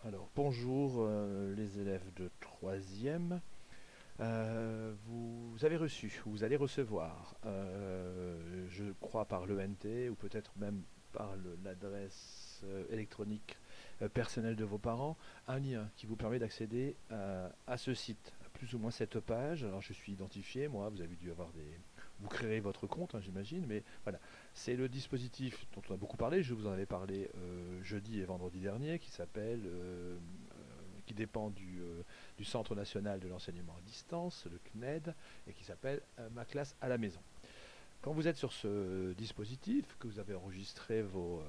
Alors, bonjour les élèves de troisième. Vous avez reçu, ou vous allez recevoir, je crois par l'ENT ou peut-être même par l'adresse électronique personnelle de vos parents, un lien qui vous permet d'accéder à ce site, à plus ou moins cette page. Alors, je suis identifié, moi, vous avez dû avoir des... Vous créerez votre compte, hein, j'imagine, mais voilà. C'est le dispositif dont on a beaucoup parlé, je vous en avais parlé jeudi et vendredi dernier, qui s'appelle... qui dépend du Centre national de l'enseignement à distance, le CNED, et qui s'appelle Ma classe à la maison. Quand vous êtes sur ce dispositif, que vous avez enregistré vos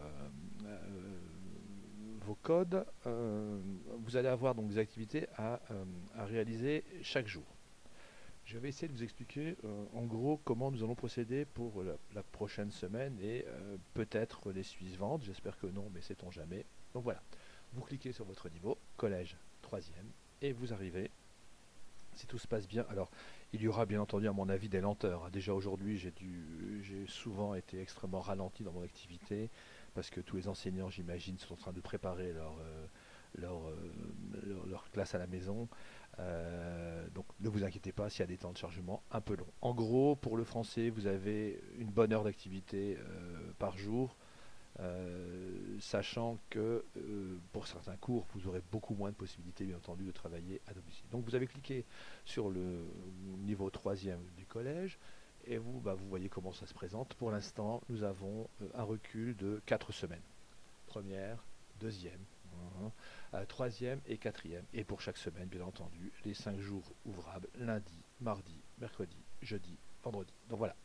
codes, vous allez avoir donc des activités à réaliser chaque jour. Je vais essayer de vous expliquer en gros comment nous allons procéder pour la prochaine semaine et peut-être les suivantes. J'espère que non, mais sait-on jamais. Donc voilà, vous cliquez sur votre niveau, collège troisième, et vous arrivez, si tout se passe bien. Alors, il y aura bien entendu à mon avis des lenteurs. Déjà aujourd'hui, j'ai souvent été extrêmement ralenti dans mon activité parce que tous les enseignants, j'imagine, sont en train de préparer leur classe à la maison. Donc ne vous inquiétez pas s'il y a des temps de chargement un peu longs. En gros, pour le français, vous avez une bonne heure d'activité par jour, sachant que pour certains cours, vous aurez beaucoup moins de possibilités, bien entendu, de travailler à domicile. Donc vous avez cliqué sur le niveau troisième du collège, et vous voyez comment ça se présente. Pour l'instant, nous avons un recul de 4 semaines. Première, deuxième, troisième et quatrième. Et pour chaque semaine, bien entendu, les 5 jours ouvrables, lundi, mardi, mercredi, jeudi, vendredi. Donc voilà,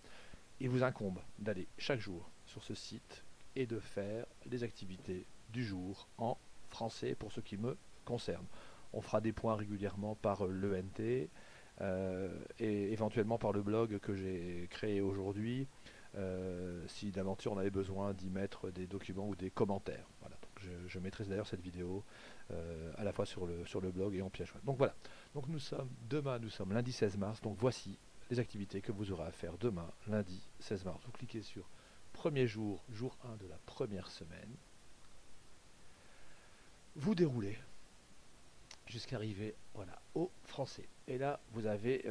il vous incombe d'aller chaque jour sur ce site et de faire les activités du jour en français pour ce qui me concerne. On fera des points régulièrement par l'ENT et éventuellement par le blog que j'ai créé aujourd'hui, si d'aventure on avait besoin d'y mettre des documents ou des commentaires. Voilà, donc je mettrai d'ailleurs cette vidéo à la fois sur le blog et en pièce jointe. Donc voilà, donc demain nous sommes lundi 16 mars, donc voici les activités que vous aurez à faire demain, lundi 16 mars. Vous cliquez sur premier jour, jour 1 de la première semaine. Vous déroulez jusqu'à arriver voilà, au français. Et là, vous avez,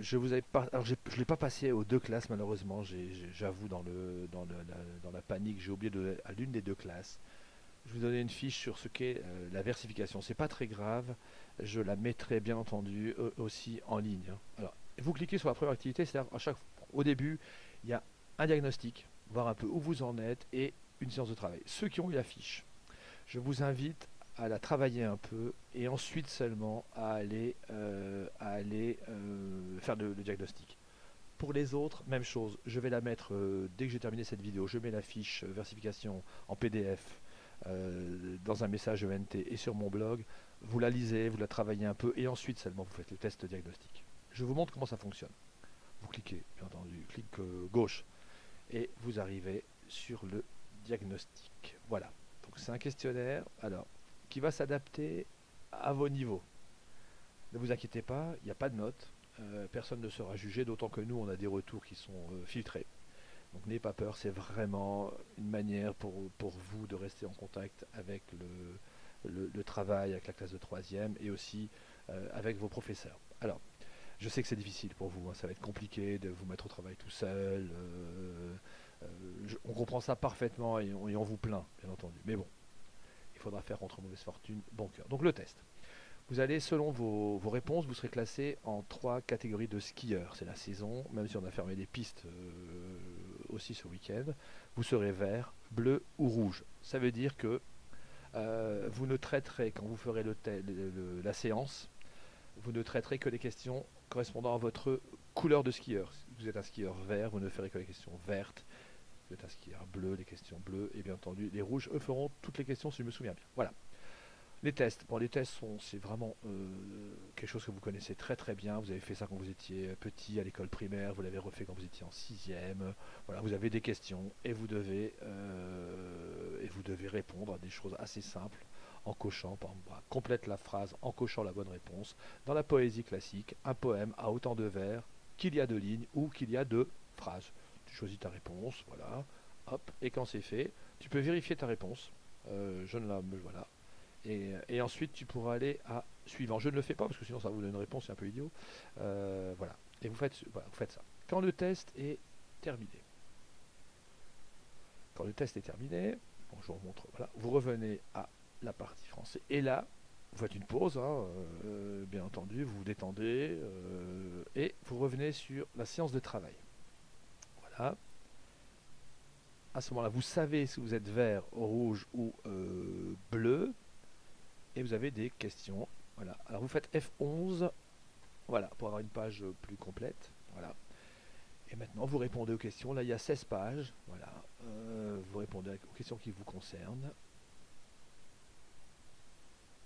je vous avais pas, alors je ne l'ai pas passé aux deux classes malheureusement. J'avoue dans la panique, j'ai oublié à l'une des deux classes. Je vous donnais une fiche sur ce qu'est la versification. C'est pas très grave. Je la mettrai bien entendu aussi en ligne, hein. Alors, vous cliquez sur la première activité, c'est-à-dire au début, il y a un diagnostic, voir un peu où vous en êtes et une séance de travail. Ceux qui ont eu la fiche, je vous invite à la travailler un peu et ensuite seulement à aller faire le diagnostic. Pour les autres, même chose. Je vais la mettre dès que j'ai terminé cette vidéo. Je mets la fiche versification en PDF dans un message ENT et sur mon blog. Vous la lisez, vous la travaillez un peu et ensuite seulement vous faites le test diagnostic. Je vous montre comment ça fonctionne. Vous cliquez, bien entendu, clic gauche et vous arrivez sur le diagnostic. Voilà. Donc c'est un questionnaire alors qui va s'adapter à vos niveaux. Ne vous inquiétez pas, il n'y a pas de notes. Personne ne sera jugé, d'autant que nous, on a des retours qui sont filtrés. Donc n'ayez pas peur, c'est vraiment une manière pour vous de rester en contact avec le travail, avec la classe de troisième et aussi avec vos professeurs. Alors, je sais que c'est difficile pour vous, hein, ça va être compliqué de vous mettre au travail tout seul. On comprend ça parfaitement et on vous plaint, bien entendu. Mais bon, il faudra faire contre mauvaise fortune bon cœur. Donc le test. Vous allez, selon vos réponses, vous serez classé en trois catégories de skieurs. C'est la saison, même si on a fermé des pistes aussi ce week-end. Vous serez vert, bleu ou rouge. Ça veut dire que vous ne traiterez, quand vous ferez la séance, vous ne traiterez que les questions correspondant à votre couleur de skieur. Si vous êtes un skieur vert, vous ne ferez que les questions vertes. Vous êtes un skieur bleu, les questions bleues. Et bien entendu, les rouges, eux, feront toutes les questions si je me souviens bien. Voilà. Les tests. Bon, les tests c'est vraiment quelque chose que vous connaissez très très bien. Vous avez fait ça quand vous étiez petit à l'école primaire, vous l'avez refait quand vous étiez en sixième. Voilà, vous avez des questions et vous devez répondre à des choses assez simples en cochant. Par exemple, voilà, complète la phrase en cochant la bonne réponse. Dans la poésie classique, un poème a autant de vers qu'il y a de lignes ou qu'il y a de phrases. Tu choisis ta réponse, voilà. Hop, et quand c'est fait, tu peux vérifier ta réponse. Je ne la, voilà, Et ensuite, tu pourras aller à suivant. Je ne le fais pas parce que sinon ça vous donne une réponse, c'est un peu idiot. Voilà. Et voilà, vous faites ça. Quand le test est terminé, quand le test est terminé, bon, je vous remontre, voilà, vous revenez à la partie français. Et là, vous faites une pause, hein, bien entendu, vous vous détendez, et vous revenez sur la séance de travail. Voilà. À ce moment-là, vous savez si vous êtes vert, rouge ou bleu, et vous avez des questions. Voilà. Alors vous faites F11, voilà, pour avoir une page plus complète. Voilà. Et maintenant, vous répondez aux questions. Là, il y a 16 pages. Voilà. Vous répondez aux questions qui vous concernent.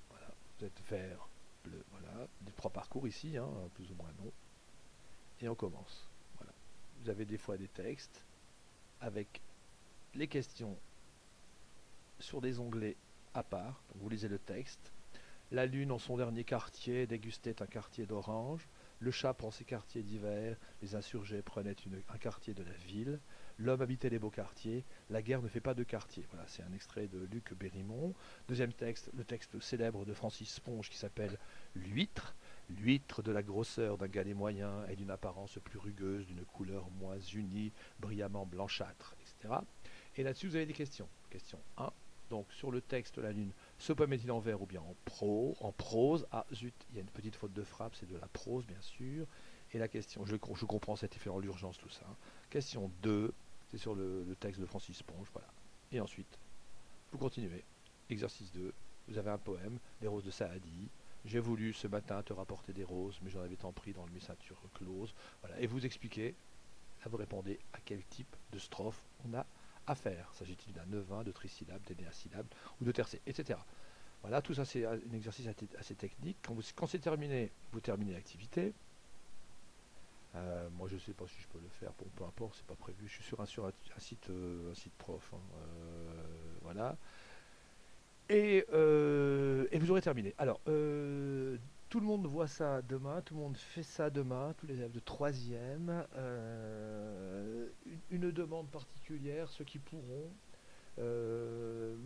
Voilà. Vous êtes vert, bleu. Voilà. Des 3 parcours ici, hein, plus ou moins non. Et on commence. Voilà. Vous avez des fois des textes avec les questions sur des onglets à part. Donc vous lisez le texte. La lune en son dernier quartier dégustait un quartier d'orange. Le chat prend ses quartiers d'hiver. Les insurgés prenaient un quartier de la ville. L'homme habitait les beaux quartiers. La guerre ne fait pas de quartier. Voilà, c'est un extrait de Luc Bérimont. Deuxième texte, le texte célèbre de Francis Sponge qui s'appelle L'huître. L'huître de la grosseur d'un galet moyen et d'une apparence plus rugueuse, d'une couleur moins unie, brillamment blanchâtre, etc. Et là-dessus, vous avez des questions. Question 1. Donc, sur le texte, la lune, se peut-il en vers ou bien en prose? Ah, zut, il y a une petite faute de frappe, c'est de la prose, bien sûr. Et la question, je comprends cet effet dans l'urgence, tout ça. Question 2, c'est sur le texte de Francis Sponge, voilà. Et ensuite, vous continuez. Exercice 2, vous avez un poème, Les roses de Saadi. J'ai voulu ce matin te rapporter des roses, mais j'en avais tant pris dans le messature close. Voilà. Et vous expliquez, là vous répondez à quel type de strophe on a à faire. S'agit-il d'un neuvain, de trisyllabe, d'énéasyllabe ou de tercet, etc. Voilà, tout ça c'est un exercice assez technique. Quand c'est terminé, vous terminez l'activité. Moi je ne sais pas si je peux le faire, bon peu importe, c'est pas prévu. Je suis sur un site prof. Hein. Voilà. Et vous aurez terminé. Alors, tout le monde voit ça demain, tout le monde fait ça demain, tous les élèves de troisième. Une demande particulière, ceux qui pourront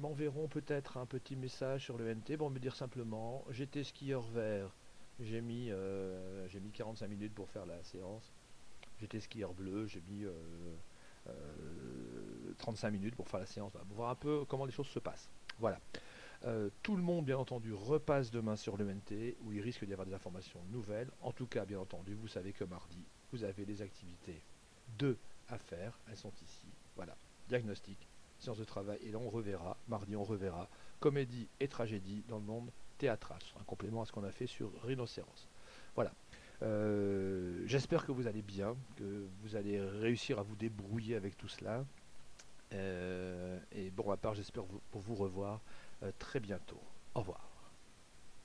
m'enverront peut-être un petit message sur le NT pour me dire simplement j'étais skieur vert, j'ai mis 45 minutes pour faire la séance. J'étais skieur bleu, j'ai mis 35 minutes pour faire la séance. Voilà, pour voir un peu comment les choses se passent. Voilà. Tout le monde, bien entendu, repasse demain sur le NT où il risque d'y avoir des informations nouvelles. En tout cas, bien entendu, vous savez que mardi, vous avez les activités 2 à faire. Elles sont ici. Voilà. Diagnostic, séance de travail. Et là, on reverra, mardi, on reverra comédie et tragédie dans le monde théâtral. Ce sera un complément à ce qu'on a fait sur Rhinocéros. Voilà. J'espère que vous allez bien, que vous allez réussir à vous débrouiller avec tout cela. Et bon, à part, j'espère pour vous revoir très bientôt. Au revoir.